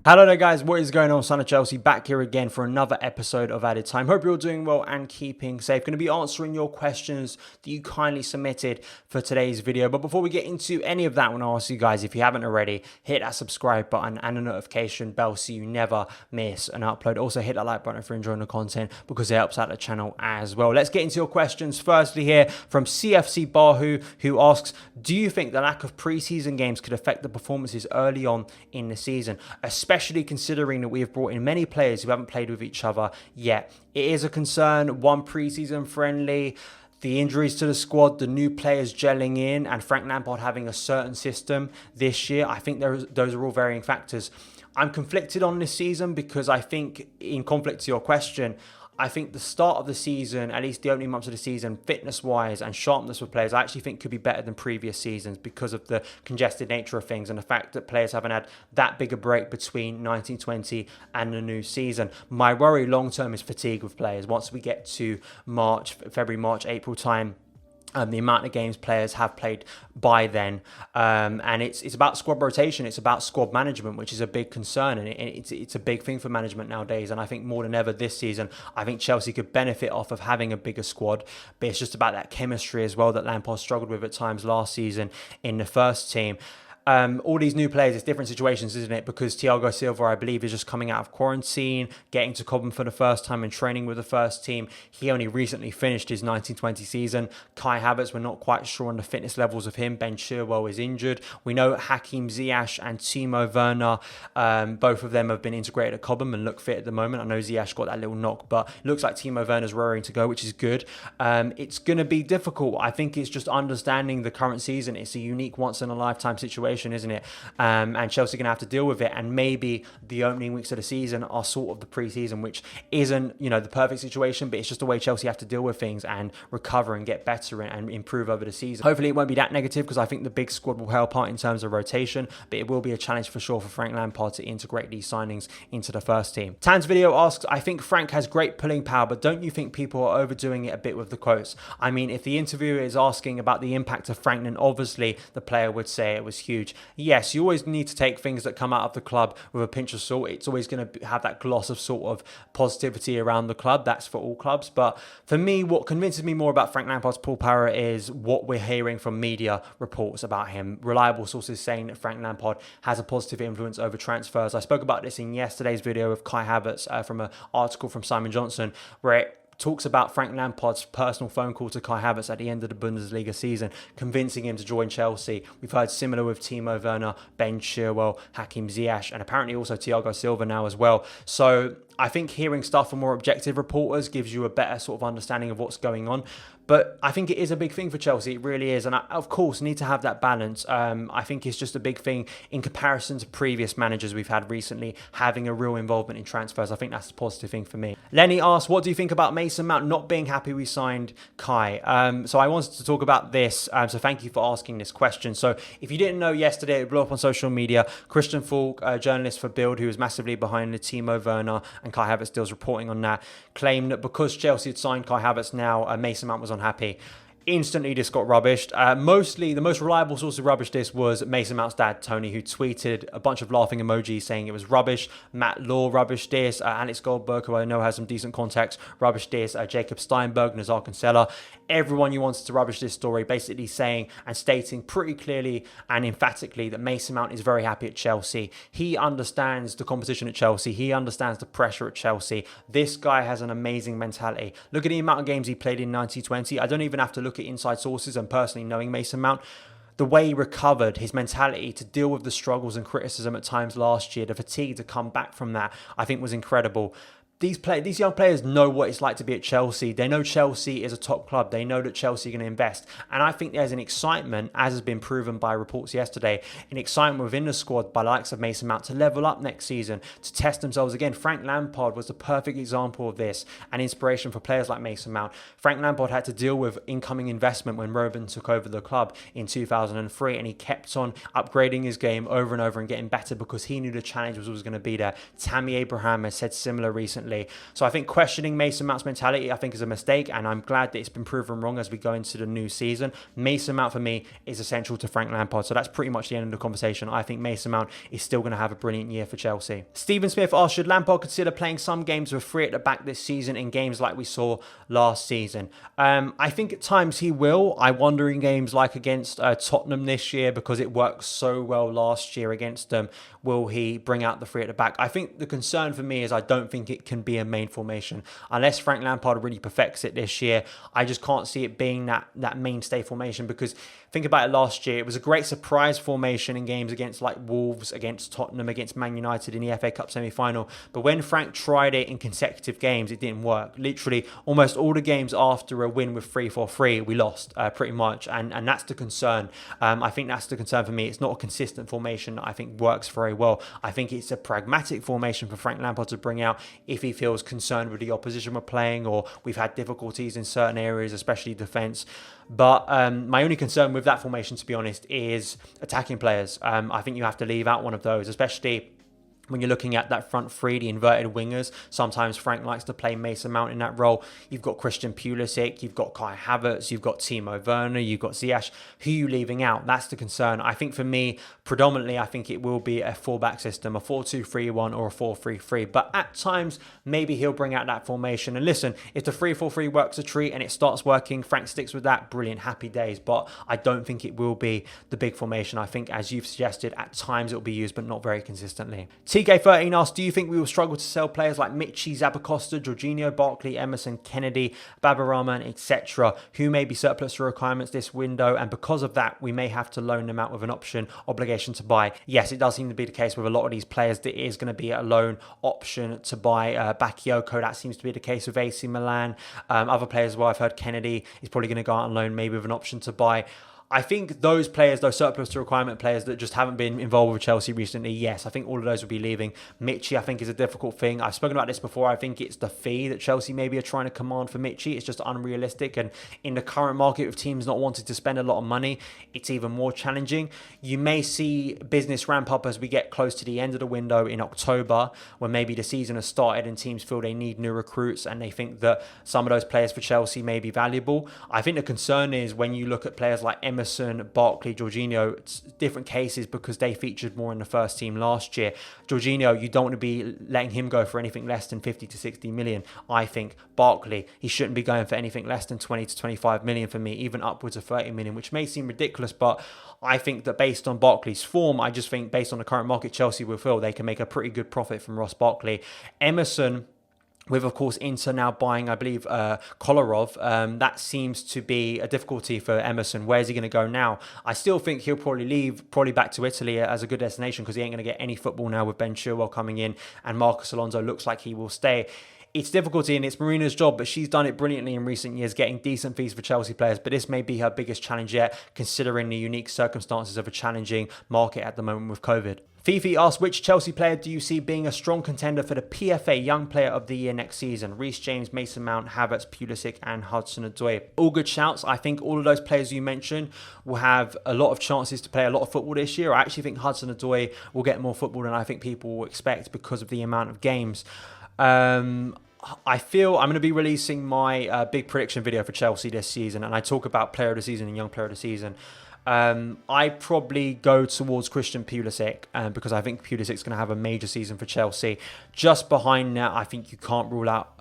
Hello there guys, what is going on? Son of Chelsea back here again for another episode of Added Time. Hope you're all doing well and keeping safe. Going to be answering your questions that you kindly submitted for today's video. But before we get into any of that, I want to ask you guys, if you haven't already, hit that subscribe button and the notification bell so you never miss an upload. Also hit that like button if you're enjoying the content because it helps out the channel as well. Let's get into your questions. Firstly here from CFC Bahu, who asks, do you think the lack of preseason games could affect the performances early on in the season, especially considering that we have brought in many players who haven't played with each other yet? It is a concern. One preseason friendly, the injuries to the squad, the new players gelling in, and Frank Lampard having a certain system this year. I think those are all varying factors. I'm conflicted on this season because I think, in conflict to your question, I think the start of the season, at least the opening months of the season, fitness-wise and sharpness for players, I actually think could be better than previous seasons because of the congested nature of things and the fact that players haven't had that big a break between 1920 and the new season. My worry long-term is fatigue with players. Once we get to February, March, April time, the amount of games players have played by then, and it's about squad rotation, it's about squad management, which is a big concern, and it's a big thing for management nowadays. And I think more than ever this season, I think Chelsea could benefit off of having a bigger squad, but it's just about that chemistry as well that Lampard struggled with at times last season in the first team. All these new players, it's different situations, isn't it? Because Thiago Silva, I believe, is just coming out of quarantine, getting to Cobham for the first time and training with the first team. He only recently finished his 1920 season. Kai Havertz, we're not quite sure on the fitness levels of him. Ben Chilwell is injured. We know Hakim Ziyech and Timo Werner, both of them have been integrated at Cobham and look fit at the moment. I know Ziyech got that little knock, but it looks like Timo Werner's raring to go, which is good. It's going to be difficult. I think it's just understanding the current season. It's a unique once-in-a-lifetime situation, isn't it? And Chelsea are going to have to deal with it. And maybe the opening weeks of the season are sort of the pre-season, which isn't, the perfect situation, but it's just the way Chelsea have to deal with things and recover and get better and improve over the season. Hopefully it won't be that negative because I think the big squad will help out in terms of rotation, but it will be a challenge for sure for Frank Lampard to integrate these signings into the first team. Tan's video asks, I think Frank has great pulling power, but don't you think people are overdoing it a bit with the quotes? I mean, if the interviewer is asking about the impact of Frank, then obviously the player would say it was huge. Yes, you always need to take things that come out of the club with a pinch of salt. It's always going to have that gloss of sort of positivity around the club. That's for all clubs. But for me, what convinces me more about Frank Lampard's pull power is what we're hearing from media reports about him. Reliable sources saying that Frank Lampard has a positive influence over transfers. I spoke about this in yesterday's video of Kai Havertz from an article from Simon Johnson, where it talks about Frank Lampard's personal phone call to Kai Havertz at the end of the Bundesliga season, convincing him to join Chelsea. We've heard similar with Timo Werner, Ben Chilwell, Hakim Ziyech, and apparently also Thiago Silva now as well. So I think hearing stuff from more objective reporters gives you a better sort of understanding of what's going on. But I think it is a big thing for Chelsea. It really is. And I, of course, need to have that balance. I think it's just a big thing in comparison to previous managers we've had recently having a real involvement in transfers. I think that's a positive thing for me. Lenny asks, what do you think about Mason Mount not being happy we signed Kai? So I wanted to talk about this. So thank you for asking this question. So if you didn't know, yesterday it blew up on social media. Christian Falk, a journalist for Bild, who was massively behind the Timo Werner and Kai Havertz deals, reporting on that, claimed that because Chelsea had signed Kai Havertz now, Mason Mount was unhappy. Instantly this got rubbished. Mostly the most reliable source of rubbish this was Mason Mount's dad Tony, who tweeted a bunch of laughing emojis saying it was rubbish. Matt Law rubbished this, Alex Goldberg, who I know has some decent contacts, rubbished this, Jacob Steinberg, Nazar Kinsella, everyone who wanted to rubbish this story, basically saying and stating pretty clearly and emphatically that Mason Mount is very happy at Chelsea. He understands the competition at Chelsea. He understands the pressure at Chelsea. This guy has an amazing mentality. Look at the amount of games he played in 1920. I don't even have to look at inside sources and personally knowing Mason Mount. The way he recovered, his mentality to deal with the struggles and criticism at times last year, the fatigue to come back from that, I think was incredible. These young players know what it's like to be at Chelsea. They know Chelsea is a top club. They know that Chelsea are going to invest. And I think there's an excitement, as has been proven by reports yesterday, an excitement within the squad by the likes of Mason Mount to level up next season, to test themselves again. Frank Lampard was the perfect example of this and inspiration for players like Mason Mount. Frank Lampard had to deal with incoming investment when Robin took over the club in 2003, and he kept on upgrading his game over and over and getting better because he knew the challenge was always going to be there. Tammy Abraham has said similar recently. recently. So I think questioning Mason Mount's mentality, I think, is a mistake, and I'm glad that it's been proven wrong as we go into the new season. Mason Mount, for me, is essential to Frank Lampard. So that's pretty much the end of the conversation. I think Mason Mount is still going to have a brilliant year for Chelsea. Stephen Smith asked, should Lampard consider playing some games with three at the back this season in games like we saw last season? I think at times he will. I wonder in games like against Tottenham this year, because it worked so well last year against them, will he bring out the three at the back? I think the concern for me is I don't think it can be a main formation. Unless Frank Lampard really perfects it this year, I just can't see it being that mainstay formation, because think about it, last year, it was a great surprise formation in games against like Wolves, against Tottenham, against Man United in the FA Cup semi-final. But when Frank tried it in consecutive games, it didn't work. Literally, almost all the games after a win with 3-4-3, we lost pretty much. And that's the concern. I think that's the concern for me. It's not a consistent formation that I think works very well. I think it's a pragmatic formation for Frank Lampard to bring out if he feels concerned with the opposition we're playing, or we've had difficulties in certain areas, especially defence. But my only concern with that formation, to be honest, is attacking players. I think you have to leave out one of those, especially when you're looking at that front three, the inverted wingers. Sometimes Frank likes to play Mason Mount in that role. You've got Christian Pulisic, you've got Kai Havertz, you've got Timo Werner, you've got Ziyech. Who are you leaving out? That's the concern. I think for me, predominantly, I think it will be a full-back system, a 4-2-3-1 or a 4-3-3. But at times, maybe he'll bring out that formation. And listen, if the 3-4-3 works a treat and it starts working, Frank sticks with that, brilliant, happy days. But I don't think it will be the big formation. I think, as you've suggested, at times it will be used, but not very consistently. TK13 asked, do you think we will struggle to sell players like Michy, Zabacosta, Jorginho, Barkley, Emerson, Kennedy, Babarama, etc., who may be surplus to requirements this window, and because of that, we may have to loan them out with an option obligation to buy? Yes, it does seem to be the case with a lot of these players. There is going to be a loan option to buy. Bakayoko, that seems to be the case with AC Milan. Other players as well, I've heard Kennedy is probably going to go out on loan, maybe with an option to buy. I think those players, those surplus to requirement players that just haven't been involved with Chelsea recently, yes, I think all of those will be leaving. Michy, I think, is a difficult thing. I've spoken about this before. I think it's the fee that Chelsea maybe are trying to command for Michy. It's just unrealistic. And in the current market with teams not wanting to spend a lot of money, it's even more challenging. You may see business ramp up as we get close to the end of the window in October, when maybe the season has started and teams feel they need new recruits and they think that some of those players for Chelsea may be valuable. I think the concern is when you look at players like Emerson, Barkley, Jorginho, it's different cases because they featured more in the first team last year. Jorginho, you don't want to be letting him go for anything less than 50 to 60 million. I think Barkley, he shouldn't be going for anything less than 20 to 25 million for me, even upwards of 30 million, which may seem ridiculous, but I think that based on Barkley's form, I just think based on the current market, Chelsea will feel they can make a pretty good profit from Ross Barkley. Emerson, with, of course, Inter now buying, I believe, Kolarov, that seems to be a difficulty for Emerson. Where's he going to go now? I still think he'll probably leave, back to Italy as a good destination, because he ain't going to get any football now with Ben Chilwell coming in, and Marcus Alonso looks like he will stay. It's difficulty and it's Marina's job, but she's done it brilliantly in recent years, getting decent fees for Chelsea players. But this may be her biggest challenge yet, considering the unique circumstances of a challenging market at the moment with COVID. Fifi asked, which Chelsea player do you see being a strong contender for the PFA Young Player of the Year next season? Reece James, Mason Mount, Havertz, Pulisic and HUDSON-ODOI. All good shouts. I think all of those players you mentioned will have a lot of chances to play a lot of football this year. I actually think HUDSON-ODOI will get more football than I think people will expect because of the amount of games. I feel I'm going to be releasing my big prediction video for Chelsea this season, and I talk about player of the season and young player of the season. I probably go towards Christian Pulisic because I think Pulisic's going to have a major season for Chelsea. Just behind that, I think you can't rule out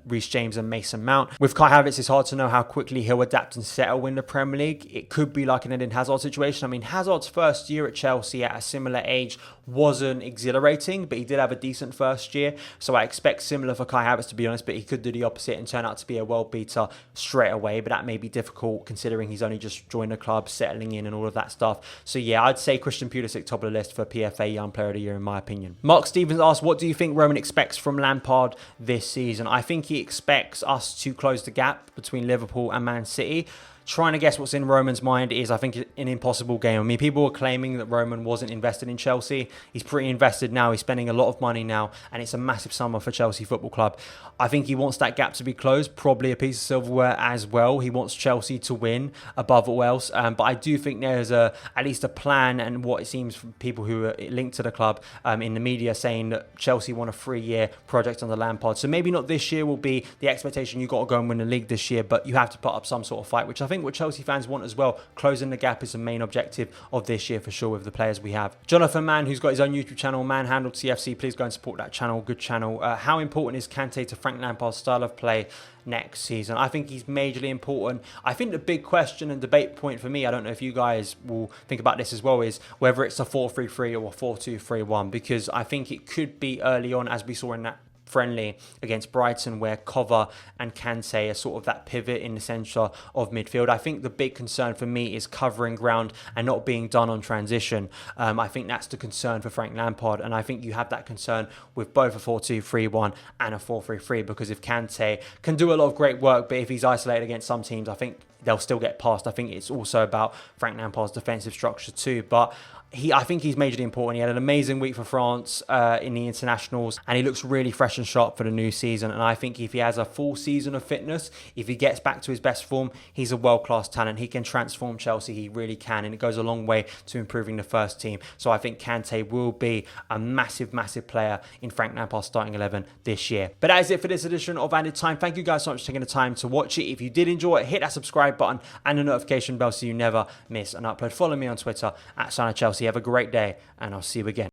Reece James and Mason Mount. With Kai Havertz, it's hard to know how quickly he'll adapt and settle in the Premier League. It could be like an Eden Hazard situation. I mean, Hazard's first year at Chelsea at a similar age wasn't exhilarating, but he did have a decent first year. So I expect similar for Kai Havertz, to be honest, but he could do the opposite and turn out to be a world beater straight away. But that may be difficult considering he's only just joined the club, settling in and all of that stuff. So yeah, I'd say Christian Pulisic top of the list for PFA Young Player of the Year in my opinion. Mark Stevens asked, what do you think Roman expects from Lampard this season? I think he expects us to close the gap between Liverpool and Man City. trying to guess what's in Roman's mind is, I think, an impossible game. I mean, people were claiming that Roman wasn't invested in Chelsea. He's pretty invested now. He's spending a lot of money now, and it's a massive summer for Chelsea Football Club. I think he wants that gap to be closed, probably a piece of silverware as well. He wants Chelsea to win above all else. But I do think there's at least a plan, and what it seems from people who are linked to the club in the media saying that Chelsea want a 3-year project on the Lampards. So maybe not this year will be the expectation. You've got to go and win the league this year, but you have to put up some sort of fight, which I think what Chelsea fans want as well. Closing the gap is the main objective of this year for sure with the players we have. Jonathan Mann, who's got his own YouTube channel, Manhandled CFC, please go and support that channel. Good channel. How important is Kante to Frank Lampard's style of play next season? I think he's majorly important. I think the big question and debate point for me, I don't know if you guys will think about this as well, is whether it's a 4-3-3 or a 4-2-3-1, because I think it could be early on, as we saw in that friendly against Brighton, where Cover and Kante are sort of that pivot in the centre of midfield. I think the big concern for me is covering ground and not being done on transition. I think that's the concern for Frank Lampard, and I think you have that concern with both a 4-2-3-1 and a 4-3-3, because if Kante can do a lot of great work, but if he's isolated against some teams, I think they'll still get past. I think it's also about Frank Lampard's defensive structure too, but I think he's majorly important. He had an amazing week for France in the internationals, and he looks really fresh and sharp for the new season. And I think if he has a full season of fitness, if he gets back to his best form, he's a world-class talent. He can transform Chelsea. He really can, and it goes a long way to improving the first team. So I think Kante will be a massive, massive player in Frank Lampard's starting 11 this year. But that is it for this edition of Added Time. Thank you guys so much for taking the time to watch it. If you did enjoy it, hit that subscribe button and the notification bell so you never miss an upload. Follow me on Twitter @SonOfChelsea. Have a great day, and I'll see you again.